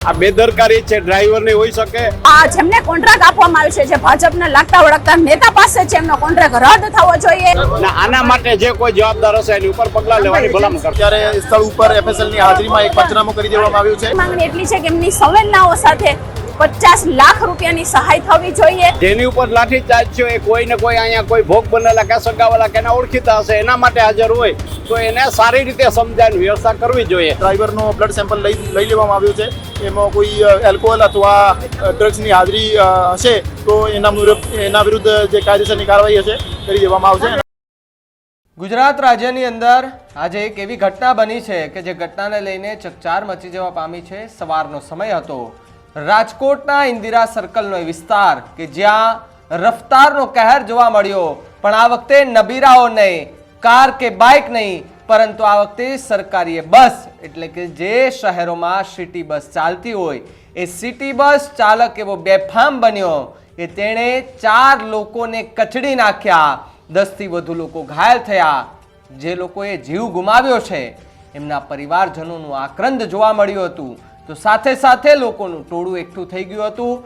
આ બેદરકારી છે ડ્રાઈવરની હોઈ શકે। આ જેમને કોન્ટ્રાક્ટ આપવામાં આવ્યો છે જે ભાજપને લાગતા વળગતા નેતા પાસે છે એમનો કોન્ટ્રાક્ટ રદ થવો જોઈએ અને આના માટે જે કોઈ જવાબદાર હશે એની ઉપર પગલાં લેવાની ભલામણ કરશે। ત્યારે સ્થળ ઉપર FSL ની હાજરીમાં એક પંચનામું કરી દેવામાં આવ્યું છે। માંગણી એટલી છે કે એમની સંવેદનાઓ સાથે 50 લાખ રૂપિયાની સહાય થવી જોઈએ। જેની ઉપર લાઠીચાર્જ છે એ કોઈ ને કોઈ અહીંયા કોઈ ભોગ બનેલા કે સગાવાલા કે એના ઓળખીતા હશે એના માટે હાજર હોય તો એને સારી રીતે સમજાવવાની વ્યવસ્થા કરવી જોઈએ। ડ્રાઈવરનો બ્લડ સેમ્પલ લઈ લેવામાં આવ્યું છે। એમાં કોઈ એલ્કોહોલ અથવા ડ્રગ્સની હાજરી હશે તો એના વિરુદ્ધ જે કાયદેસરની કાર્યવાહી હશે કરી દેવામાં આવશે। ગુજરાત રાજ્યની અંદર આજે એક એવી ઘટના બની છે કે જે ઘટનાને લઈને ચકચાર મચી જવા પામી છે। સવારનો સમય હતો, રાજકોટના ઇન્દિરા સર્કલનો વિસ્તાર કે જ્યાં રફતારનો કહેર જોવા મળ્યો, પણ આ વખતે નબીરાઓ નહીં, કાર કે બાઇક નહીં, પરંતુ આ વખતે સરકારી બસ એટલે કે જે શહેરોમાં સિટી બસ ચાલતી હોય એ સિટી બસ ચાલક એવો બેફામ બન્યો કે તેણે 4 લોકોને કચડી નાખ્યા, 10 થી વધુ લોકો ઘાયલ થયા। જે લોકોએ જીવ ગુમાવ્યો છે એમના પરિવારજનોનું આક્રંદ જોવા મળ્યું હતું। તો સાથે સાથે લોકોનું ટોળું એકઠું થઈ ગયું હતું,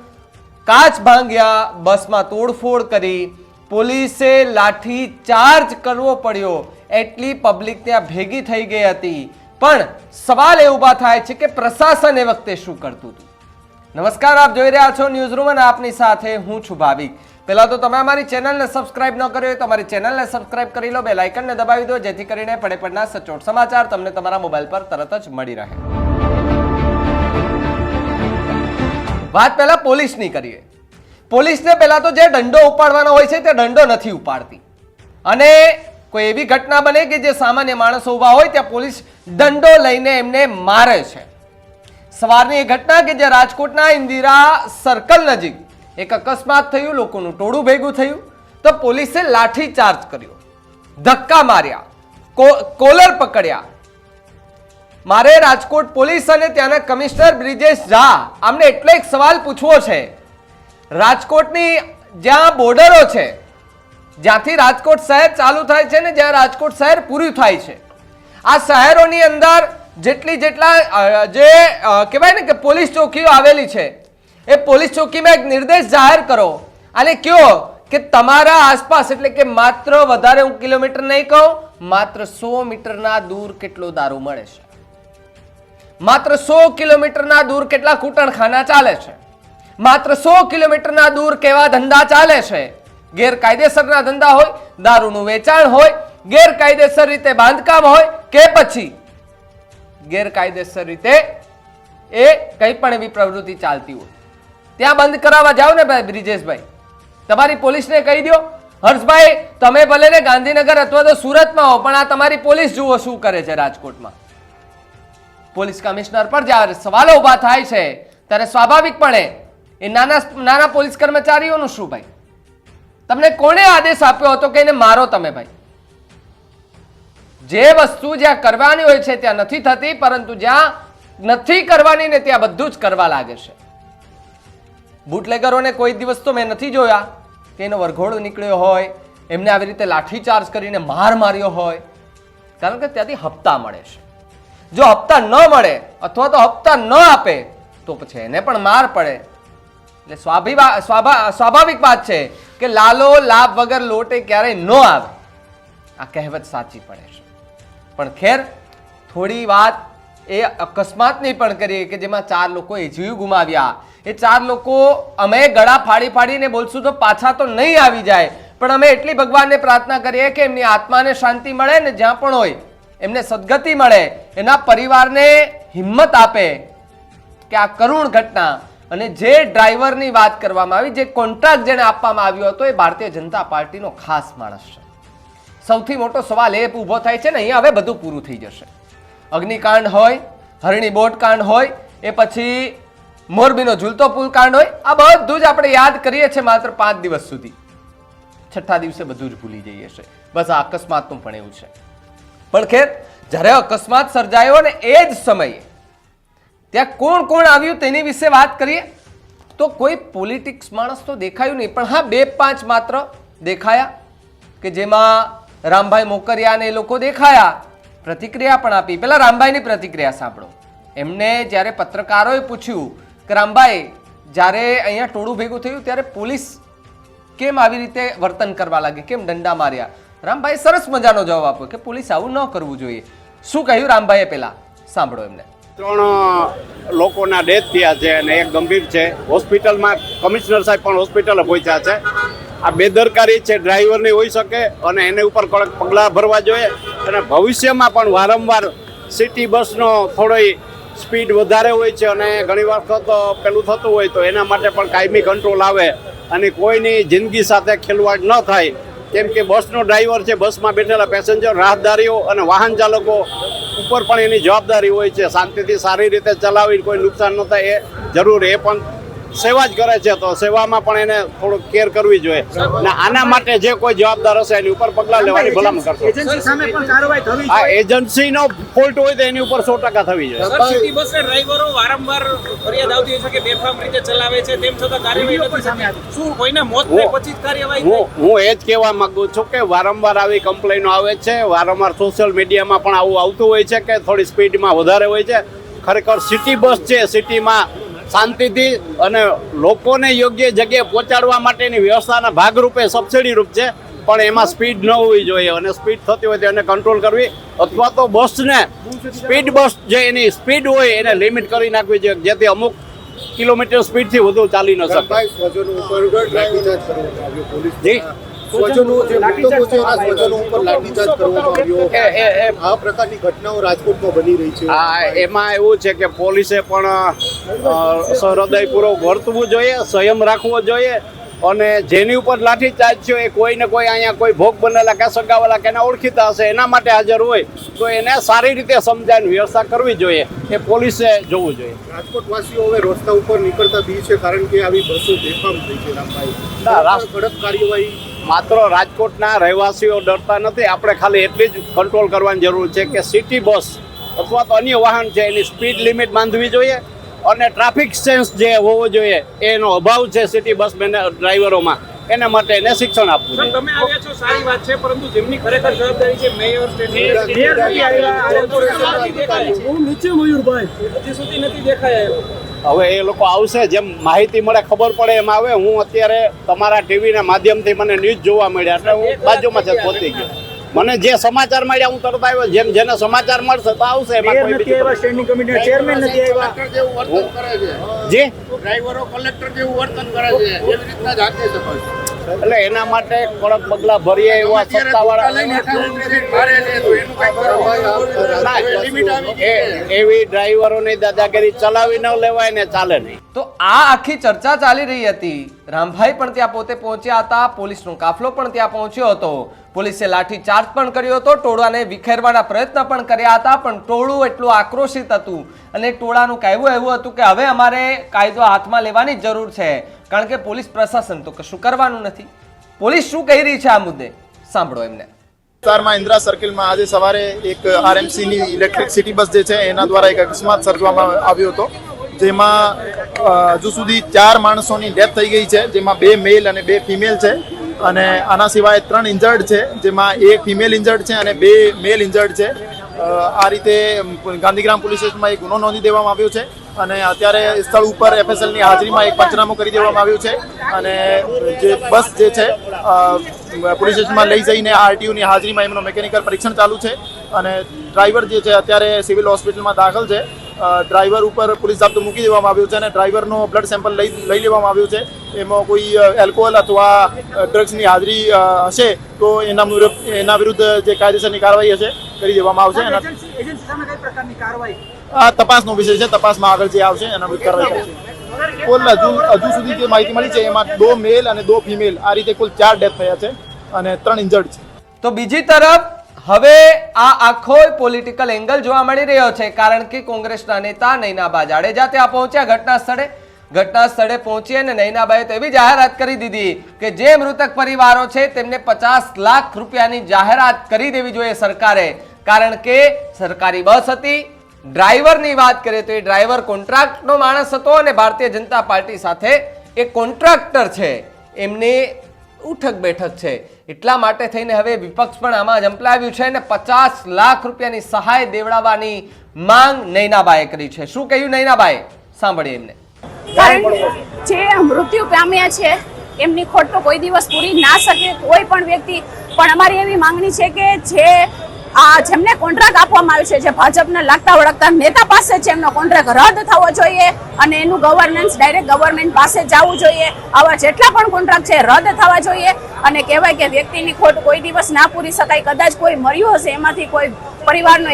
કાચ ભાંગ્યા, બસમાં તોડફોડ કરી, પોલીસે લાઠી ચાર્જ કરવો પડ્યો, એટલી પબ્લિક ત્યાં ભેગી થઈ ગઈ હતી। પણ સવાલ એ ઊભા થાય છે કે પ્રશાસન એ વખતે શું કરતું હતું? નમસ્કાર, આપ જોઈ રહ્યા છો ન્યૂઝરૂમ અને આપની સાથે હું છું ભાવિક। પહેલા તો તમે અમારી ચેનલને સબસ્ક્રાઇબ ન કરી હોય તો અમારી ચેનલને સબસ્ક્રાઇબ કરી લો, બેલ આઇકનને દબાવી દો જેથી કરીને પડે પડના સચોટ સમાચાર તમને તમારા મોબાઈલ પર તરત જ મળી રહે। વાત પહેલા પોલીસની કરીએ। પોલીસને પહેલા તો જે દંડો ઉપાડવાનો હોય છે તે દંડો નથી ઉપાડતી, અને કોઈ એવી ઘટના બને કે જે સામાન્ય માણસો ઊભા હોય ત્યાં પોલીસ દંડો લઈને એમને મારે છે। સવારની એ ઘટના કે જે રાજકોટના ઇન્દિરા સર્કલ નજીક એક અકસ્માત થયું, લોકોનું ટોળું ભેગું થયું તો પોલીસે લાઠી ચાર્જ કર્યો, ધક્કા માર્યા, કોલર પકડ્યા। મારે રાજકોટ પોલીસ અને ત્યાંના કમિશનર બ્રિજેશ ઝા આમને એટલો એક સવાલ પૂછવો છે। રાજકોટની જ્યાં બોર્ડરો છે, જ્યાંથી રાજકોટ શહેર ચાલુ થાય છે ને જ્યાં રાજકોટ શહેર પૂરું થાય છે, આ શહેરોની અંદર જેટલા જે કહેવાય ને કે પોલીસ ચોકીઓ આવેલી છે એ પોલીસ ચોકીમાં એક નિર્દેશ જાહેર કરો અને કહો કે તમારા આસપાસ એટલે કે માત્ર વધારે હું કિલોમીટર નહીં કહું, માત્ર 100 મીટરના દૂર કેટલો દારૂ મળે છે, માત્ર 100 કિલોમીટરના દૂર કેટલા કૂટણખાના ચાલે છે, માત્ર 100 કિલોમીટરના દૂર કેવા ધંધા ચાલે છે, ગેરકાયદેસરના ધંધા હોય, દારૂનું વેચાણ હોય, ગેરકાયદેસર રીતે બાંધકામ હોય કે પછી ગેરકાયદેસર રીતે એ કંઈ પણ એવી પ્રવૃત્તિ ચાલતી હોય, ત્યાં બંધ કરાવવા જાઓ ને ભાઈ બ્રિજેશભાઈ, તમારી પોલીસને કહી દો, હર્ષભાઈ તમે ભલે ને ગાંધીનગર અથવા તો સુરતમાં હો પણ આ તમારી પોલીસ જુઓ શું કરે છે રાજકોટમાં। પોલીસ કમિશનર પર જ્યારે સવાલો ઊભા થાય છે ત્યારે સ્વાભાવિકપણે એ નાના પોલીસ કર્મચારીઓનું શું ભાઈ? તમને કોણે આદેશ આપ્યો હતો કે એને મારો તમે ભાઈ? જે વસ્તુ જ્યાં કરવાની હોય છે ત્યાં નથી થતી, પરંતુ જ્યાં નથી કરવાની ને ત્યાં બધું જ કરવા લાગે છે। બુટલેગરોને કોઈ દિવસ તો મેં નથી જોયા કે એનો વરઘોડો નીકળ્યો હોય, એમને આવી રીતે લાઠીચાર્જ કરીને માર માર્યો હોય, કારણ કે ત્યાંથી હપ્તા મળે છે। જો હપ્તા ન મળે અથવા તો હપ્તા ન આપે તો પછી એને પણ માર પડે। એટલે સ્વાભાવિક વાત છે કે લાલો લાભ વગર લોટે ક્યારેય ન આવે, આ કહેવત સાચી પડે છે। પણ ખેર, થોડી વાત એ અકસ્માતની પણ કરીએ કે જેમાં 4 લોકોએ જીવ ગુમાવ્યા। એ 4 લોકો અમે ગળા ફાડી ફાડીને બોલશું તો પાછા તો નહીં આવી જાય, પણ અમે એટલી ભગવાનને પ્રાર્થના કરીએ કે એમની આત્માને શાંતિ મળે ને જ્યાં પણ હોય એમને સદગતિ મળે, એના પરિવારને હિંમત આપે કે આ કરુણ ઘટના અને જે ડ્રાઈવરની વાત કરવામાં આવી, જે કોન્ટ્રાક્ટ જેને આપવામાં આવ્યો હતો એ ભારતીય જનતા પાર્ટીનો ખાસ માણસ છે। સૌથી મોટો સવાલ એ ઊભો થાય છે ને અહીંયા હવે બધું પૂરું થઈ જશે। અગ્નિકાંડ હોય, હરણી બોટ કાંડ હોય, એ પછી મોરબીનો ઝૂલતો પુલ કાંડ હોય, આ બધું જ આપણે યાદ કરીએ છીએ માત્ર 5 દિવસ સુધી, 6થા દિવસે બધું જ ભૂલી જઈએ છીએ। બસ આ અકસ્માતનું પણ એવું છે। પણ ખેર, જ્યારે અકસ્માત સર્જાયો ને એ જ સમયે ત્યાં કોણ કોણ આવ્યું તેની વિશે વાત કરીએ તો કોઈ પોલિટિક્સ માણસ તો દેખાયું નહીં, પણ હા 2-5 માત્ર દેખાયા કે જેમાં રામભાઈ મોકરિયા ને એ લોકો દેખાયા, પ્રતિક્રિયા પણ આપી। પહેલા રામભાઈની પ્રતિક્રિયા સાંભળો। એમને જ્યારે પત્રકારોએ પૂછ્યું કે રામભાઈ જ્યારે અહીંયા ટોળું ભેગું થયું ત્યારે પોલીસ કેમ આવી રીતે વર્તન કરવા લાગી, કેમ દંડા માર્યા, રામભાઈ સરસ મજાનો જવાબ આપ્યો કે પોલીસ આવું ન કરવું જોઈએ. શું કહ્યું રામભાઈએ પહેલા સાંભળો એમને. 3 લોકોના ડેથ થયા છે અને એક ગંભીર છે. હોસ્પિટલમાં કમિશનર સાહેબ પણ હોસ્પિટલે પહોંચ્યા છે. આ બેદરકારી છે ડ્રાઈવરની હોઈ શકે અને એને ઉપર કડક પગલાં ભરવા જોઈએ અને ભવિષ્યમાં પણ વારંવાર સિટી બસનો થોડી સ્પીડ વધારે હોય છે અને ઘણી વખત પેલું થતું હોય તો એના માટે પણ કાયમી કંટ્રોલ આવે અને કોઈની જિંદગી સાથે ખેલવાડ ન થાય. કેમ કે બસનો ડ્રાઈવર છે, બસમાં બેઠેલા પેસેન્જર, રાહદારીઓ અને વાહન ચાલકો ઉપર પણ એની જવાબદારી હોય છે. શાંતિથી સારી રીતે ચલાવી કોઈ નુકસાન ન થાય એ જરૂર. એ પણ સેવા જ કરે છે તો સેવામાં પણ એને થોડુંક કેર કરવી જોઈએ અને આના માટે જે કોઈ જવાબદાર હશે એની ઉપર પગલાં લેવાની ભલામણ કરશો. આ એજન્સીનો ફોલ્ટ હોય તો એની ઉપર 100% થવી જોઈએ. સિટી બસના ડ્રાઈવરો વારંવાર ફરિયાદ આવતી હોય છે કે બેફામ રીતે ચલાવે છે, તેમ છતાં કાર્યવાહી નથી થતી. શું કોઈના મોતને પછી જ કાર્યવાહી થાય? હું એ જ કહેવા માંગુ છું કે વારંવાર આવી કમ્પ્લેનો આવે છે, વારંવાર સોશિયલ મીડિયામાં પણ આવું આવતું હોય છે કે થોડી સ્પીડમાં વધારે હોય છે. ખરેખર સિટી બસ છે, સિટીમાં શાંતિથી અને લોકોને યોગ્ય જગ્યાએ પહોંચાડવા માટેની વ્યવસ્થાના ભાગરૂપે સબસિડી રૂપ છે, પણ એમાં સ્પીડ ન હોવી જોઈએ અને સ્પીડ થતી હોય તો એને કંટ્રોલ કરવી અથવા તો બસને સ્પીડ બસ જે એની સ્પીડ હોય એને લિમિટ કરી નાખવી જોઈએ જેથી અમુક કિલોમીટર સ્પીડથી વધુ ચાલી ન શકે. જી સ્વજનો જે મૃતકો છે એના સ્વજનો ઉપર લાઠીચાર્જ કરવામાં આવ્યો. આ પ્રકારની ઘટનાઓ રાજકોટમાં બની રહી છે. એમાં એવું છે કે પોલીસે પણ સહૃદયપૂર્વક વર્તવું જોઈએ, સંયમ રાખવો જોઈએ અને જેની ઉપર લાઠીચાર્જ છે એ કોઈ ને કોઈ અહીંયા કોઈ ભોગ બનેલા કે સગાવાલા કે એના ઓળખીતા હશે એના માટે હાજર હોય તો એને સારી રીતે સમજાવીને વ્યવસ્થા કરવી જોઈએ. એ પોલીસે જોવું જોઈએ. રાજકોટવાસીઓ હવે રસ્તા ઉપર નીકળતા બી છે કારણ કે આવી બસો બેફામ થઈ છે. રામભાઈ, કડક કાર્યવાહી માત્ર રાજકોટના રહેવાસીઓ ડરતા નથી. આપણે ખાલી એટલી જ કંટ્રોલ કરવાની જરૂર છે કે સિટી બસ અથવા તો અન્ય વાહન છે એની સ્પીડ લિમિટ બાંધવી જોઈએ અને ટ્રાફિક સેન્સ જે હોવો જોઈએ એનો અભાવ છે સિટી બસ ડ્રાઈવરોમાં, એના માટે એને શિક્ષણ આપવું જોઈએ. તમે આવ્યા છો સારી વાત છે, પરંતુ જેમની ખરેખર જવાબદારી છે મેયર, નીચે મયુરભાઈ હજી સુધી નથી દેખાયા. હવે એ લોકો આવશે, જેમ માહિતી મળે ખબર પડે એમ આવે. હું અત્યારે તમારા ટીવીના માધ્યમથી મને ન્યૂઝ જોવા મળ્યા એટલે હું બાજુમાં જ પહોંચી ગયો. મને જે સમાચાર મળ્યા હું તરત આવ્યો. જેમ જેને સમાચાર મળશે તો આવશે. એમાં કોઈ બીજું સ્ટેન્ડિંગ કમિટીના ચેરમેન નથી આવ્યા. જી ડ્રાઈવરો કલેક્ટર જેવું વર્તન કરે છે એવી રીતના જ હાથે તપાસ. એટલે એના માટે કડક પગલાં ભરીએ એવા સત્તાવાળા એવી ડ્રાઈવરોની દાદાગીરી ચલાવી ન લેવાય ને ચાલે નહીં. તો આ આખી ચર્ચા ચાલી રહી હતી. રામભાઈ પણ ત્યાં પોતે પહોંચ્યા હતા, પોલીસનો કાફલો પણ ત્યાં પહોંચ્યો હતો. પોલીસે લાઠીચાર્જ પણ કર્યો હતો, ટોળાને વિખેરવાના પ્રયત્ન પણ કર્યા હતા, પણ ટોળું એટલું આક્રોશિત હતું અને ટોળાનું કહેવું એવું હતું કે હવે અમારે કાયદો હાથમાં લેવાની જ જરૂર છે કારણ કે પોલીસ પ્રશાસન તો કશું કરવાનું નથી. પોલીસ શું કહી રહી છે આ મુદ્દે સાંભળો એમને. વિસ્તારમાં ઇન્દિરા સર્કલમાં આજે સવારે એક આરએમસીની ઇલેક્ટ્રિક સિટી બસ જે છે એના દ્વારા એક અકસ્માત સર્જવામાં આવ્યો હતો, જેમાં હજુ સુધી 4 માણસોની ડેથ થઈ ગઈ છે, જેમાં 2 મેલ અને 2 ફિમેલ છે અને આના સિવાય 3 ઇન્જર્ડ છે, જેમાં 1 ફિમેલ ઇન્જર્ડ છે અને 2 મેલ ઇન્જર્ડ છે. આ રીતે ગાંધીગ્રામ પોલીસ સ્ટેશનમાં એક ગુનો નોંધી દેવામાં આવ્યો છે અને અત્યારે સ્થળ ઉપર એફએસએલની હાજરીમાં એક પંચનામું કરી દેવામાં આવ્યું છે અને જે બસ જે છે પોલીસ સ્ટેશનમાં લઈ જઈને આરટીયુની હાજરીમાં એમનું મેકેનિકલ પરીક્ષણ ચાલુ છે અને ડ્રાઈવર જે છે અત્યારે સિવિલ હોસ્પિટલમાં દાખલ છે. ડ્રાઈવર ઉપર પોલીસ જાપ્તો મૂકી દેવામાં આવ્યો છે અને ડ્રાઈવરનો બ્લડ સેમ્પલ લઈ લેવામાં આવ્યું છે. એમાં કોઈ એલ્કોહોલ અથવા ડ્રગ્સની હાજરી હશે તો એના વિરુદ્ધ જે કાયદેસરની કાર્યવાહી હશે કરી દેવામાં આવશે. આ તપાસનો વિષય છે, તપાસમાં આગળ જે આવશે એના વિરુદ્ધ કાર્યવાહી કરશે. કુલ હજુ સુધી જે માહિતી મળી છે એમાં 2 મેલ અને 2 ફિમેલ, આ રીતે કુલ 4 ડેથ થયા છે અને 3 ઇન્જર્ડ છે. તો બીજી તરફ હવે આ આખો પોલિટિકલ એંગલ જોવા મળી રહ્યો છે કારણ કે કોંગ્રેસના નેતા નૈનાબા જાડેજા ત્યાં પહોંચ્યા ઘટના સ્થળે પહોંચી અને નૈનાબાએ તો એવી જાહેરાત કરી દીધી કે જે મૃતક પરિવારો છે તેમને 50 લાખ રૂપિયાની જાહેરાત કરી દેવી જોઈએ સરકારે, કારણ કે સરકારી બસ હતી. ડ્રાઈવરની વાત કરીએ તો એ ડ્રાઈવર કોન્ટ્રાક્ટનો માણસ હતો અને ભારતીય જનતા પાર્ટી સાથે એક કોન્ટ્રાક્ટર છે, એમને ઉઠક બેઠક છે. એટલા માટે થઈને હવે વિપક્ષ પણ આમાં ઝંપલાવ્યું છે અને 50 લાખ રૂપિયાની સહાય દેવડાવવાની માંગ નૈનાબાએ કરી છે. શું કહ્યું નૈનાબાએ, સાંભળીએ એમને. કારણ કે જે મૃત્યુ પામ્યા છે એમની ખોટ તો કોઈ દિવસ પૂરી ના શકે કોઈ પણ વ્યક્તિ, પણ અમારી એવી માંગણી છે કે જેમને કોન્ટ્રાક્ટ આપવામાં આવ્યો છે, જે ભાજપને લાગતા વળગતા નેતા પાસે છે, એમનો કોન્ટ્રાક્ટ રદ થવો જોઈએ અને એનું ગવર્નન્સ ડાયરેક્ટ ગવર્મેન્ટ પાસે જવું જોઈએ. આવા જેટલા પણ કોન્ટ્રાક્ટ છે રદ થવા જોઈએ અને કહેવાય કે વ્યક્તિની ખોટ કોઈ દિવસ ના પૂરી શકાય. કદાચ કોઈ મર્યું હશે એમાંથી કોઈ પરિવારનો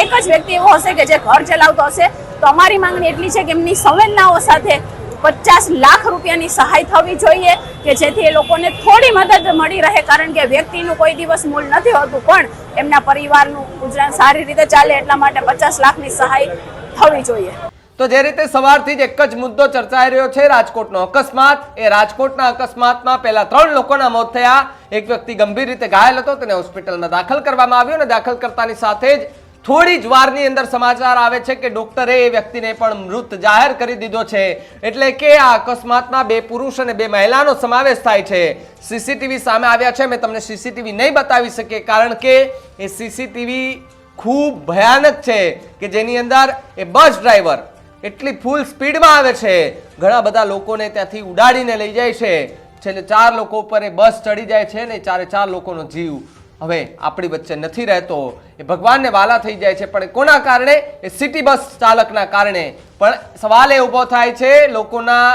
એક જ વ્યક્તિ એવો હશે કે જે ઘર ચલાવતો હશે, તો અમારી માંગણી એટલી છે કે એમની સંવેદનાઓ સાથે 50 લાખ રૂપિયાની સહાય થવી જોઈએ કે જેથી એ લોકોને થોડી મદદ મળી રહે. કારણ કે વ્યક્તિનું કોઈ દિવસ મૂળ નથી હોતું, પણ એમના પરિવારનું ગુજરાન સારી રીતે ચાલે એટલા માટે 50 લાખની સહાય થવી જોઈએ. તો જે રીતે સવારથી જ એક જ મુદ્દો ચર્ચાઈ રહ્યો છે, રાજકોટનો અકસ્માત. એ રાજકોટના અકસ્માતમાં પહેલા 3 લોકોના મોત થયા. એક વ્યક્તિ ગંભીર રીતે ઘાયલ હતો, તેને હોસ્પિટલમાં દાખલ કરવામાં આવ્યો અને દાખલ કરતાની સાથે જ થોડી જ વારની અંદર સમાચાર આવે છે કે ડોક્ટરે એ વ્યક્તિને પણ મૃત જાહેર કરી દીધો છે. એટલે કે આ અકસ્માતમાં 2 પુરુષ અને 2 મહિલાનો સમાવેશ થાય છે. સીસીટીવી સામે આવ્યા છે. મેં તમને સીસીટીવી નહીં બતાવી શકીએ કારણ કે એ સીસીટીવી ખૂબ ભયાનક છે કે જેની અંદર એ બસ ડ્રાઈવર એટલી ફૂલ સ્પીડમાં આવે છે, ઘણા બધા લોકોને ત્યાંથી ઉડાડીને લઈ જાય છે. છેલ્લે 4 લોકો ઉપર એ બસ ચડી જાય છે ને 4 લોકોનો જીવ હવે આપણી વચ્ચે નથી રહેતો. એ ભગવાનને વાલા થઈ જાય છે. પણ કોના કારણે? એ સિટી બસ ચાલકના કારણે. પણ સવાલ એ ઊભો થાય છે, લોકોના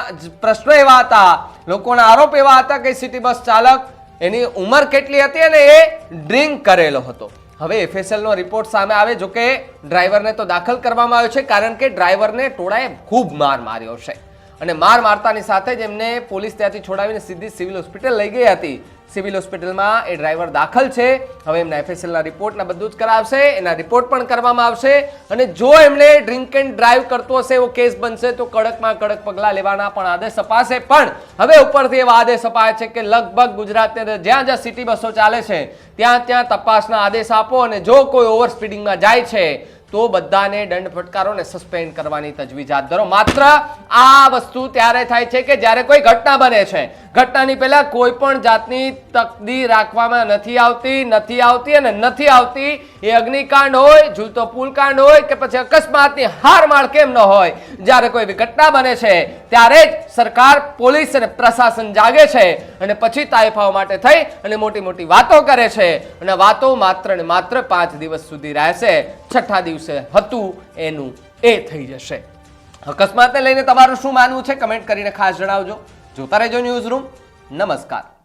પ્રશ્નો એવા હતા, લોકોના આરોપ એવા હતા કે સિટી બસ ચાલક એની ઉંમર કેટલી હતી અને એ ડ્રિંક કરેલો હતો. હવે FSL નો રિપોર્ટ સામે આવે. જો કે ડ્રાઈવરને તો દાખલ કરવામાં આવ્યો છે કારણ કે ડ્રાઈવરને ટોળાએ ખૂબ માર માર્યો છે અને માર મારતાની સાથે જ એમને પોલીસ ત્યાંથી છોડાવીને સીધી સિવિલ હોસ્પિટલ લઈ ગઈ હતી. સિવિલ હોસ્પિટલમાં એ ડ્રાઈવર દાખલ છે. હવે એમના FSLના રિપોર્ટના બધું જ કરાવશે, એના રિપોર્ટ પણ કરવામાં આવશે અને જો એમણે ડ્રિંક એન્ડ ડ્રાઈવ કરતો હશે એવો કેસ બનશે તો કડકમાં કડક પગલાં લેવાના પણ આદેશ અપાશે. પણ હવે ઉપરથી એવા આદેશ અપાય છે કે લગભગ ગુજરાતની અંદર જ્યાં જ્યાં સિટી બસો ચાલે છે ત્યાં તપાસના આદેશ આપો અને જો કોઈ ઓવર સ્પીડિંગમાં જાય છે તો બધાને દંડ ફટકારો ને સસ્પેન્ડ કરવાની તજવીજ હાથ ધરો. માત્ર આ વસ્તુ ત્યારે થાય છે કે જ્યારે કોઈ ઘટના બને છે. ઘટનાની પહેલા કોઈ પણ જાતની તકદી રાખવામાં નથી આવતી. એ અગ્નિકાંડ હોય, ઝૂલતો પુલકાંડ હોય કે પછી અકસ્માતની હારમાળ કેમ ન હોય, જ્યારે કોઈ ઘટના બને છે ત્યારે જ સરકાર, પોલીસ અને પ્રશાસન જાગે છે અને પછી તાઇફાઓ માટે થઈ અને મોટી મોટી વાતો કરે છે અને વાતો માત્ર ને માત્ર 5 દિવસ સુધી રહેશે. 6થા દિવસે હતું એનું એ થઈ જશે. અકસ્માતને લઈને તમારું શું માનવું છે કમેન્ટ કરીને ખાસ જણાવજો. જોતા રહેજો ન્યૂઝ રૂમ. નમસ્કાર.